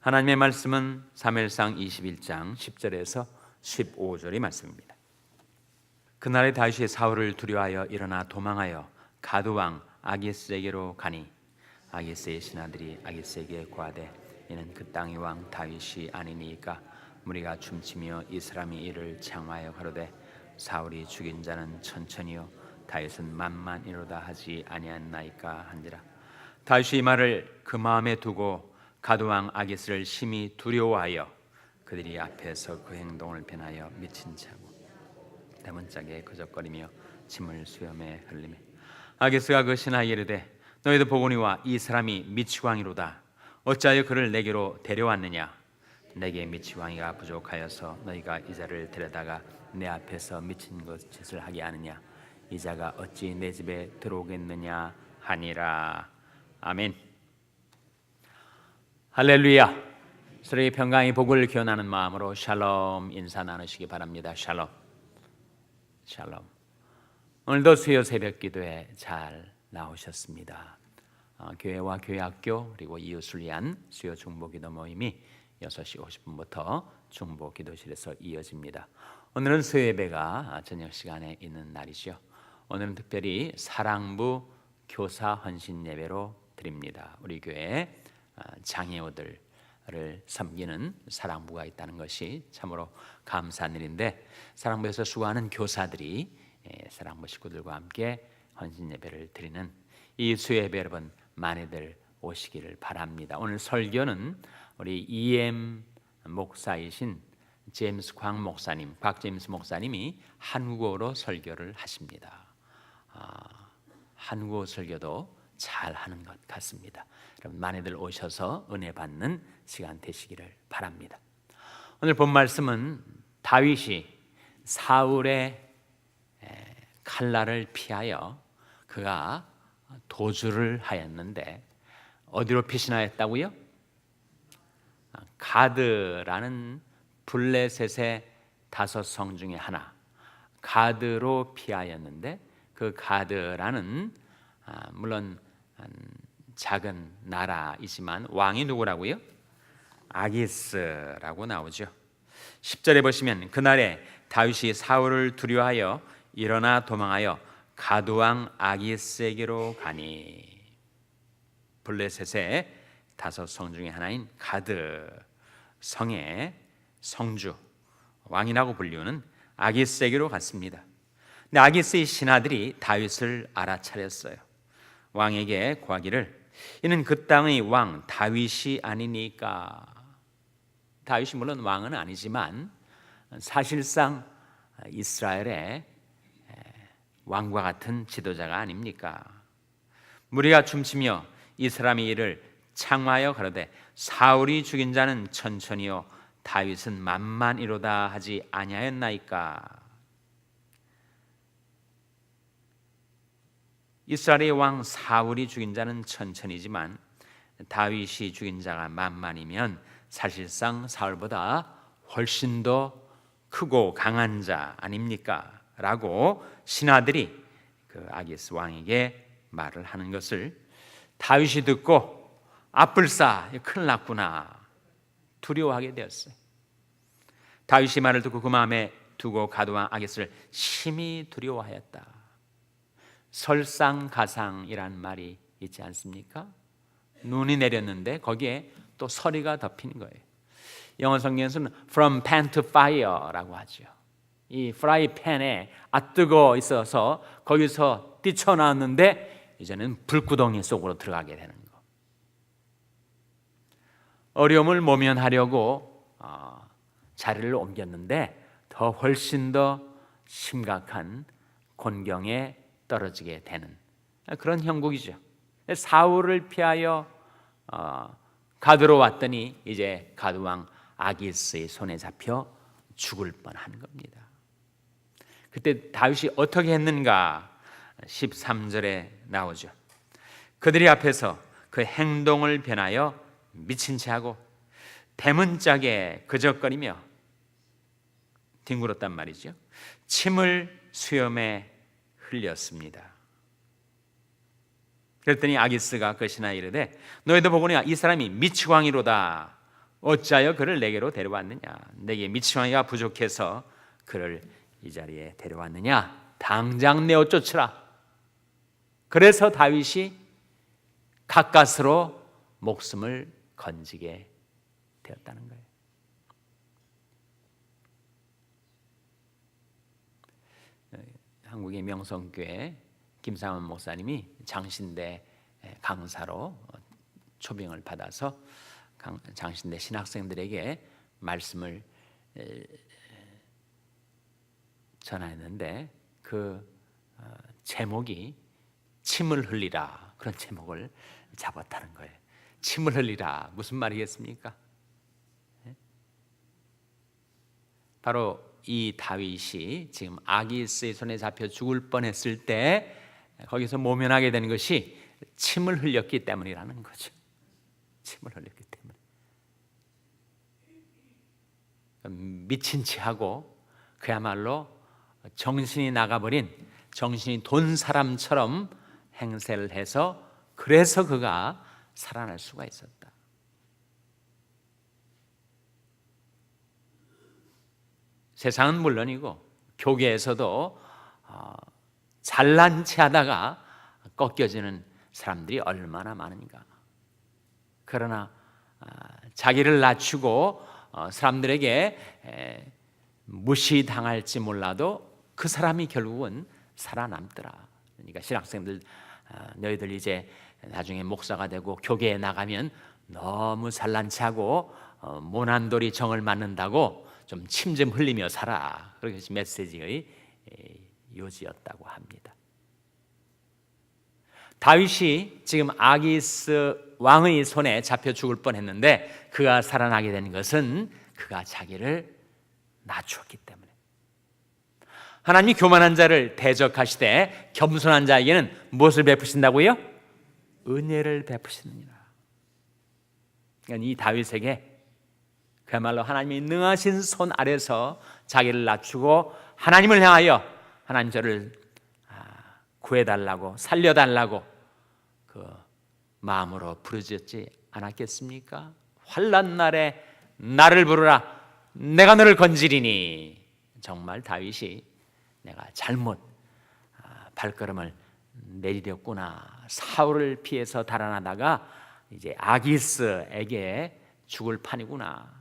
하나님의 말씀은 사무엘상 21장 10절에서 15절의 말씀입니다. 그날에 다윗이 사울을 두려워하여 일어나 도망하여 가드왕 아기스에게로 가니 아기스의 신하들이 아기스에게 고하되 이는 그 땅의 왕 다윗이 아니니까 무리가 춤추며 이 사람이 이를 창화하여 가로되 사울이 죽인 자는 천천히요 다윗은 만만이로다 하지 아니하나이까 한지라. 다윗이 이 말을 그 마음에 두고 가드왕 아기스를 심히 두려워하여 그들이 앞에서 그 행동을 변하여 미친 자고 대문짝에 거적거리며 침을 수염에 흘리며 아기스가 그 신하에게 이르되 너희도 보거니와 이 사람이 미치광이로다. 어찌하여 그를 내게로 데려왔느냐? 내게 미치광이가 부족하여서 너희가 이 자를 데려다가 내 앞에서 미친 것 짓을 하게 하느냐? 이 자가 어찌 내 집에 들어오겠느냐 하니라. 아멘. 할렐루야. 서로의 평강의 복을 기원하는 마음으로 샬롬 인사 나누시기 바랍니다. 샬롬. 샬롬. 오늘도 수요 새벽 기도에 잘 나오셨습니다. 교회와 교회학교 그리고 이웃을 위한 수요 중보기도 모임이 6시 50분부터 중보기도실에서 이어집니다. 오늘은 수요 예배가 저녁 시간에 있는 날이죠. 오늘은 특별히 사랑부 교사 헌신 예배로 드립니다. 우리 교회에 장애우들을 섬기는 사랑부가 있다는 것이 참으로 감사한 일인데, 사랑부에서 수고하는 교사들이 사랑부 식구들과 함께 헌신 예배를 드리는 이 수요 예배 여러분 많이들 오시기를 바랍니다. 오늘 설교는 우리 EM 목사이신 제임스 광 목사님, 곽제임스 목사님이 한국어로 설교를 하십니다. 한국어 설교도 잘 하는 것 같습니다. 여러분 많이들 오셔서 은혜 받는 시간 되시기를 바랍니다. 오늘 본 말씀은 다윗이 사울의 칼날을 피하여 그가 도주를 하였는데 어디로 피신하였다고요? 가드라는 블레셋의 5성 중에 하나 가드로 피하였는데, 그 가드라는 물론 작은 나라이지만 왕이 누구라고요? 아기스라고 나오죠. 10절에 보시면 그날에 다윗이 사울을 두려워하여 일어나 도망하여 가드왕 아기스에게로 가니, 블레셋의 5성 중에 하나인 가드 성의 성주, 왕이라고 불리우는 아기스에게로 갔습니다. 근데 아기스의 신하들이 다윗을 알아차렸어요. 왕에게 고하기를 이는 그 땅의 왕 다윗이 아니니까. 다윗이 물론 왕은 아니지만 사실상 이스라엘의 왕과 같은 지도자가 아닙니까? 무리가 춤추며 이 사람이 이를 창화하여 가로되 사울이 죽인 자는 천천히요 다윗은 만만이로다 하지 아니하였나이까. 이스라엘의 왕 사울이 죽인 자는 천천히지만 다윗이 죽인 자가 만만이면 사실상 사울보다 훨씬 더 크고 강한 자 아닙니까? 라고 신하들이 그 아기스 왕에게 말을 하는 것을 다윗이 듣고 아뿔싸 큰일 났구나 두려워하게 되었어요. 다윗이 말을 듣고 그 마음에 두고 가드왕 아기스를 심히 두려워하였다. 설상가상이란 말이 있지 않습니까? 눈이 내렸는데 거기에 또 서리가 덮인 거예요. 영어 성경에서는 from pan to fire라고 하죠. 이 프라이팬에 뜨거 있어서 거기서 뛰쳐나왔는데 이제는 불구덩이 속으로 들어가게 되는 거. 어려움을 모면하려고 자리를 옮겼는데 더 훨씬 더 심각한 곤경에 떨어지게 되는 그런 형국이죠. 사울을 피하여 가드로 왔더니 이제 가드왕 아기스의 손에 잡혀 죽을 뻔한 겁니다. 그때 다윗이 어떻게 했는가 13절에 나오죠. 그들이 앞에서 그 행동을 변하여 미친 채 하고 대문짝에 그적거리며 뒹굴었단 말이죠. 침을 수염에 흘렸습니다. 그랬더니 아기스가 그 신하에 이르되 너희도 보거니와 이 사람이 미치광이로다. 어찌하여 그를 내게로 데려왔느냐? 내게 미치광이가 부족해서 그를 이 자리에 데려왔느냐? 당장 내어 쫓으라. 그래서 다윗이 가까스로 목숨을 건지게 되었다는 거예요. 한국의 명성교회 김상원 목사님이 장신대 강사로 초빙을 받아서 장신대 신학생들에게 말씀을 전하였는데 그 제목이 침을 흘리라, 그런 제목을 잡았다는 거예요. 침을 흘리라, 무슨 말이겠습니까? 바로 이 다윗이 지금 아기스의 손에 잡혀 죽을 뻔했을 때 거기서 모면하게 되는 것이 침을 흘렸기 때문이라는 거죠. 침을 흘렸기 때문에 미친 체하고 그야말로 정신이 나가버린, 정신이 돈 사람처럼 행세를 해서 그래서 그가 살아날 수가 있었다. 세상은 물론이고 교계에서도 잘난 체하다가 꺾여지는 사람들이 얼마나 많은가. 그러나 자기를 낮추고 사람들에게 무시당할지 몰라도 그 사람이 결국은 살아남더라. 그러니까 신학생들, 너희들 이제 나중에 목사가 되고 교계에 나가면 너무 잘난 체하고 모난돌이 정을 맞는다고 좀 침 좀 흘리며 살아. 그렇게 메시지의 요지였다고 합니다. 다윗이 지금 아기스 왕의 손에 잡혀 죽을 뻔했는데 그가 살아나게 된 것은 그가 자기를 낮추었기 때문에. 하나님이 교만한 자를 대적하시되 겸손한 자에게는 무엇을 베푸신다고요? 은혜를 베푸시느니라. 그러니까 이 다윗에게 그야말로 하나님이 능하신 손 아래서 자기를 낮추고 하나님을 향하여 하나님 저를 구해달라고, 살려달라고 그 마음으로 부르짖지 않았겠습니까? 환난 날에 나를 부르라, 내가 너를 건지리니. 정말 다윗이 내가 잘못 발걸음을 내디뎠구나. 사울을 피해서 달아나다가 이제 아기스에게 죽을 판이구나.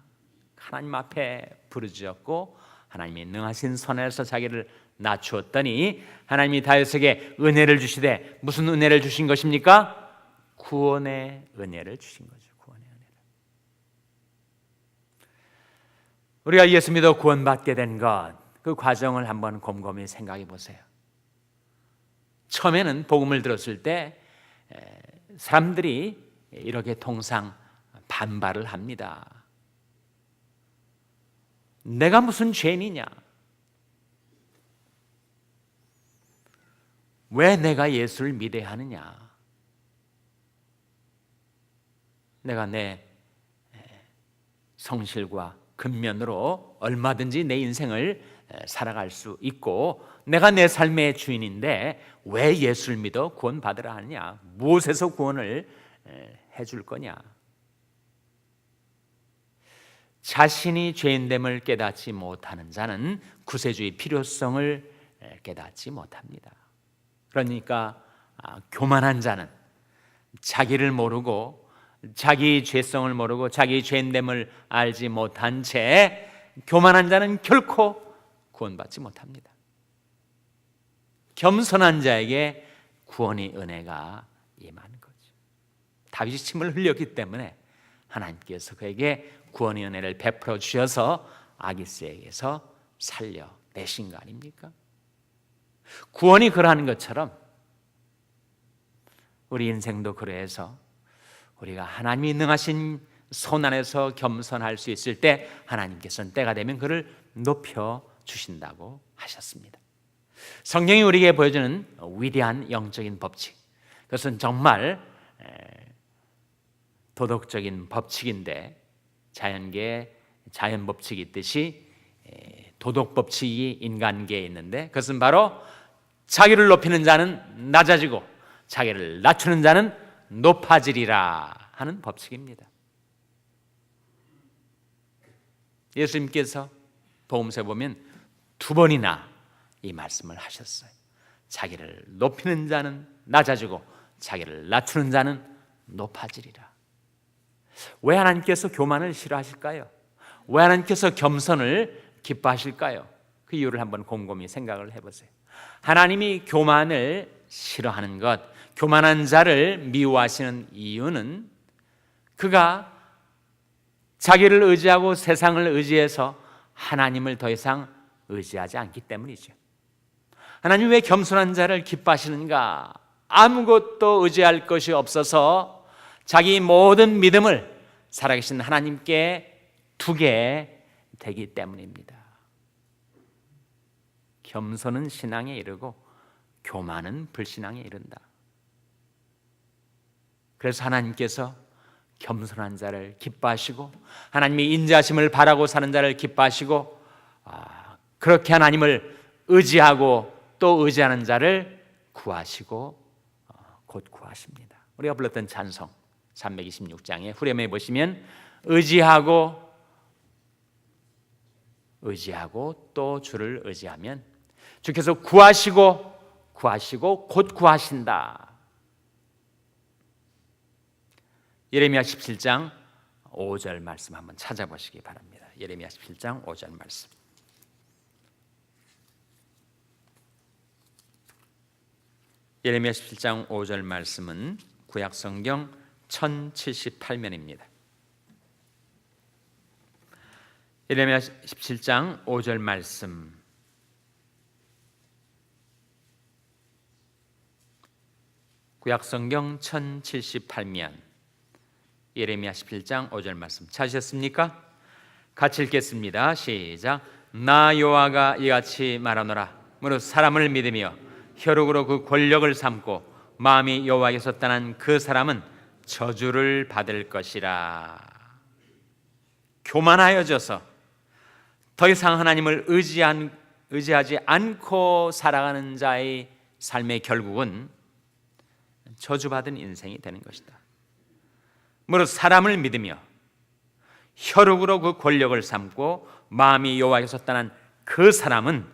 하나님 앞에 부르짖었고 하나님이 능하신 손에서 자기를 낮추었더니 하나님이 다윗에게 은혜를 주시되, 무슨 은혜를 주신 것입니까? 구원의 은혜를 주신 거죠. 구원의 은혜를. 우리가 예수 믿어 구원받게 된 것, 그 과정을 한번 곰곰이 생각해 보세요. 처음에는 복음을 들었을 때 사람들이 이렇게 통상 반발을 합니다. 내가 무슨 죄인이냐? 왜 내가 예수를 믿어야 하느냐? 내가 내 성실과 근면으로 얼마든지 내 인생을 살아갈 수 있고 내가 내 삶의 주인인데 왜 예수를 믿어 구원받으라 하느냐? 무엇에서 구원을 해줄 거냐? 자신이 죄인됨을 깨닫지 못하는 자는 구세주의 필요성을 깨닫지 못합니다. 그러니까 교만한 자는 자기를 모르고 자기 죄성을 모르고 자기 죄인됨을 알지 못한 채 교만한 자는 결코 구원받지 못합니다. 겸손한 자에게 구원의 은혜가 임하는 거죠. 다윗이 침을 흘렸기 때문에 하나님께서 그에게 구원의 은혜를 베풀어 주셔서 아기스에게서 살려내신 거 아닙니까? 구원이 그러한 것처럼 우리 인생도 그래서 우리가 하나님이 능하신 손 안에서 겸손할 수 있을 때 하나님께서는 때가 되면 그를 높여 주신다고 하셨습니다. 성경이 우리에게 보여주는 위대한 영적인 법칙, 그것은 정말 도덕적인 법칙인데 자연계에 자연 법칙이 있듯이 도덕 법칙이 인간계에 있는데 그것은 바로 자기를 높이는 자는 낮아지고 자기를 낮추는 자는 높아지리라 하는 법칙입니다. 예수님께서 복음서에 보면 2번이나 이 말씀을 하셨어요. 자기를 높이는 자는 낮아지고 자기를 낮추는 자는 높아지리라. 왜 하나님께서 교만을 싫어하실까요? 왜 하나님께서 겸손을 기뻐하실까요? 그 이유를 한번 곰곰이 생각을 해보세요. 하나님이 교만을 싫어하는 것, 교만한 자를 미워하시는 이유는 그가 자기를 의지하고 세상을 의지해서 하나님을 더 이상 의지하지 않기 때문이죠. 하나님 왜 겸손한 자를 기뻐하시는가? 아무것도 의지할 것이 없어서 자기 모든 믿음을 살아계신 하나님께 두게 되기 때문입니다. 겸손은 신앙에 이르고 교만은 불신앙에 이른다. 그래서 하나님께서 겸손한 자를 기뻐하시고 하나님이 인자하심을 바라고 사는 자를 기뻐하시고 그렇게 하나님을 의지하고 또 의지하는 자를 구하시고 곧 구하십니다. 우리가 불렀던 찬송 326장에 후렴에 보시면 의지하고 또 주를 의지하면 주께서 구하시고 곧 구하신다. 예레미야 17장 5절 말씀 한번 찾아보시기 바랍니다. 예레미야 17장 5절 말씀. 예레미야 17장 5절 말씀은 구약성경 1078면입니다. 예레미야 17장 5절 말씀. 구약성경 1078면 예레미야 17장 5절 말씀 찾으셨습니까? 같이 읽겠습니다. 시작. 나 여호와가 이같이 말하노라. 무릇 사람을 믿으며 혈육으로 그 권력을 삼고 마음이 여호와에게서 떠난 그 사람은 저주를 받을 것이라. 교만하여져서 더 이상 하나님을 의지하지 않고 살아가는 자의 삶의 결국은 저주받은 인생이 되는 것이다. 무릇 사람을 믿으며 혈육으로 그 권력을 삼고 마음이 여호와에게서 떠난 그 사람은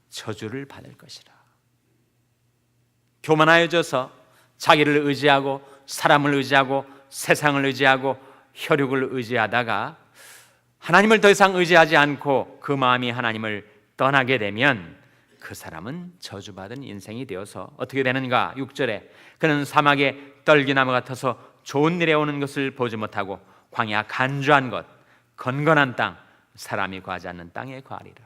저주를 받을 것이라. 교만하여져서 자기를 의지하고 사람을 의지하고 세상을 의지하고 혈육을 의지하다가 하나님을 더 이상 의지하지 않고 그 마음이 하나님을 떠나게 되면 그 사람은 저주받은 인생이 되어서 어떻게 되는가? 6절에 그는 사막에 떨기나무 같아서 좋은 일에 오는 것을 보지 못하고 광야 간주한 것 건건한 땅 사람이 거하지 않는 땅에 거하리라.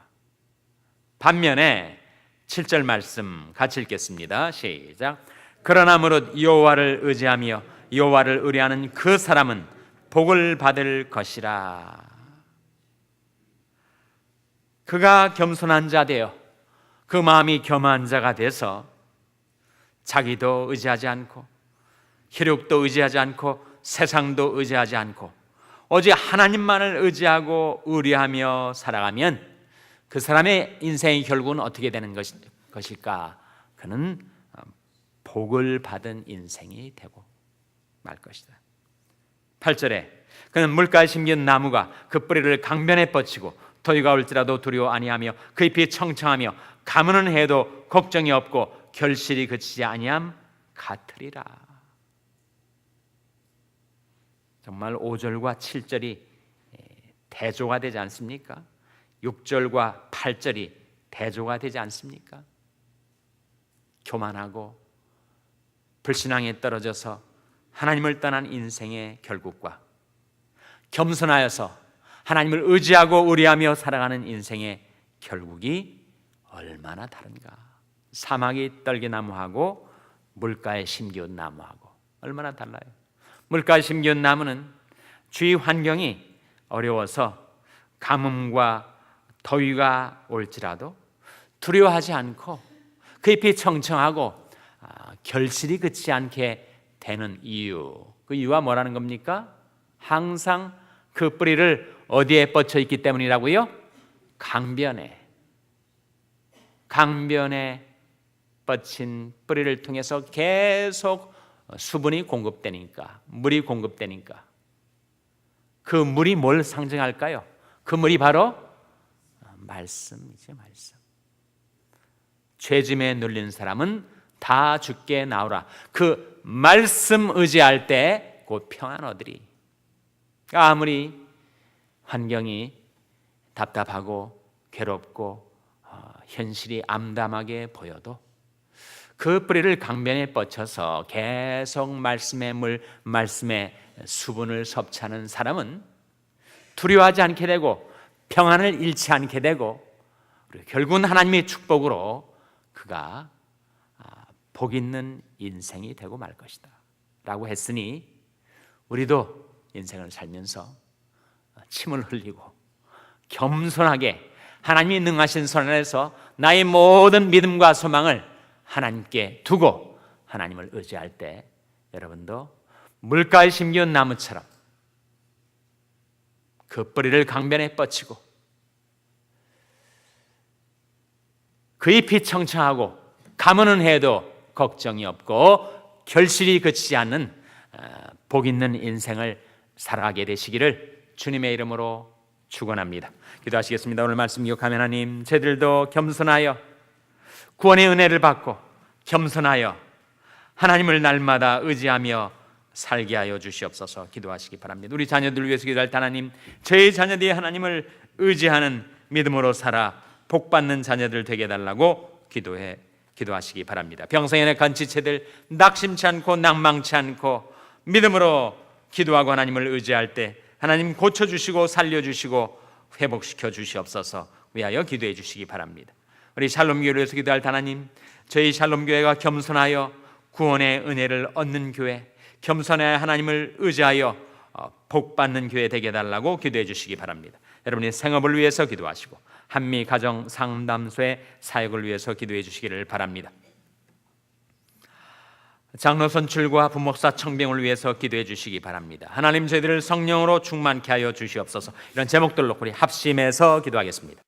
반면에 7절 말씀 같이 읽겠습니다. 시작. 그러나 무릇 여호와를 의지하며 여호와를 의뢰하는 그 사람은 복을 받을 것이라. 그가 겸손한 자 되어 그 마음이 겸한 자가 돼서 자기도 의지하지 않고 혈육도 의지하지 않고 세상도 의지하지 않고 오직 하나님만을 의지하고 의뢰하며 살아가면 그 사람의 인생의 결국은 어떻게 되는 것일까? 그는 복을 받은 인생이 되고 말 것이다. 8절에 그는 물가에 심긴 나무가 그 뿌리를 강변에 뻗치고 더위가 올지라도 두려워 아니하며 그 잎이 청청하며 가무는 해도 걱정이 없고 결실이 그치지 아니함 같으리라. 정말 5절과 7절이 대조가 되지 않습니까? 6절과 8절이 대조가 되지 않습니까? 교만하고 불신앙에 떨어져서 하나님을 떠난 인생의 결국과 겸손하여서 하나님을 의지하고 의뢰하며 살아가는 인생의 결국이 얼마나 다른가? 사막이 떨기나무하고 물가에 심기운 나무하고 얼마나 달라요? 물가에 심기운 나무는 주위 환경이 어려워서 가뭄과 더위가 올지라도 두려워하지 않고 그 잎이 청청하고 결실이 그치지 않게 되는 이유, 그 이유가 뭐라는 겁니까? 항상 그 뿌리를 어디에 뻗쳐 있기 때문이라고요? 강변에 뻗친 뿌리를 통해서 계속 수분이 공급되니까, 물이 공급되니까. 그 물이 뭘 상징할까요? 그 물이 바로 말씀이죠. 말씀. 죄짐에 눌린 사람은 다 죽게 나오라. 그 말씀 의지할 때 곧 평안 얻으리. 아무리 환경이 답답하고 괴롭고 현실이 암담하게 보여도 그 뿌리를 강변에 뻗쳐서 계속 말씀의 물, 말씀의 수분을 섭취하는 사람은 두려워하지 않게 되고 평안을 잃지 않게 되고, 그리고 결국은 하나님의 축복으로 그가 복 있는 인생이 되고 말 것이다 라고 했으니, 우리도 인생을 살면서 침을 흘리고 겸손하게 하나님이 능하신 손 안에서 나의 모든 믿음과 소망을 하나님께 두고 하나님을 의지할 때, 여러분도 물가에 심기운 나무처럼 그 뿌리를 강변에 뻗치고 그 잎이 청청하고 가뭄은 해도 걱정이 없고 결실이 그치지 않는 복 있는 인생을 살아가게 되시기를 주님의 이름으로 축원합니다. 기도하시겠습니다. 오늘 말씀 기억하며 하나님, 저희들도 겸손하여 구원의 은혜를 받고 겸손하여 하나님을 날마다 의지하며 살게 하여 주시옵소서. 기도하시기 바랍니다. 우리 자녀들 위해서 기도할 때 하나님, 저희 자녀들이 하나님을 의지하는 믿음으로 살아 복받는 자녀들 되게 해달라고 기도하시기 바랍니다. 병성의 간치체들 낙심치 않고 낭망치 않고 믿음으로 기도하고 하나님을 의지할 때 하나님 고쳐주시고 살려주시고 회복시켜 주시옵소서. 위하여 기도해 주시기 바랍니다. 우리 샬롬교회를 위해서 기도할 때 하나님, 저희 샬롬교회가 겸손하여 구원의 은혜를 얻는 교회, 겸손하여 하나님을 의지하여 복받는 교회 되게 해달라고 기도해 주시기 바랍니다. 여러분의 생업을 위해서 기도하시고 한미 가정 상담소의 사역을 위해서 기도해 주시기를 바랍니다. 장로 선출과 부목사 청병을 위해서 기도해 주시기 바랍니다. 하나님, 저희들을 성령으로 충만케 하여 주시옵소서. 이런 제목들로 우리 합심해서 기도하겠습니다.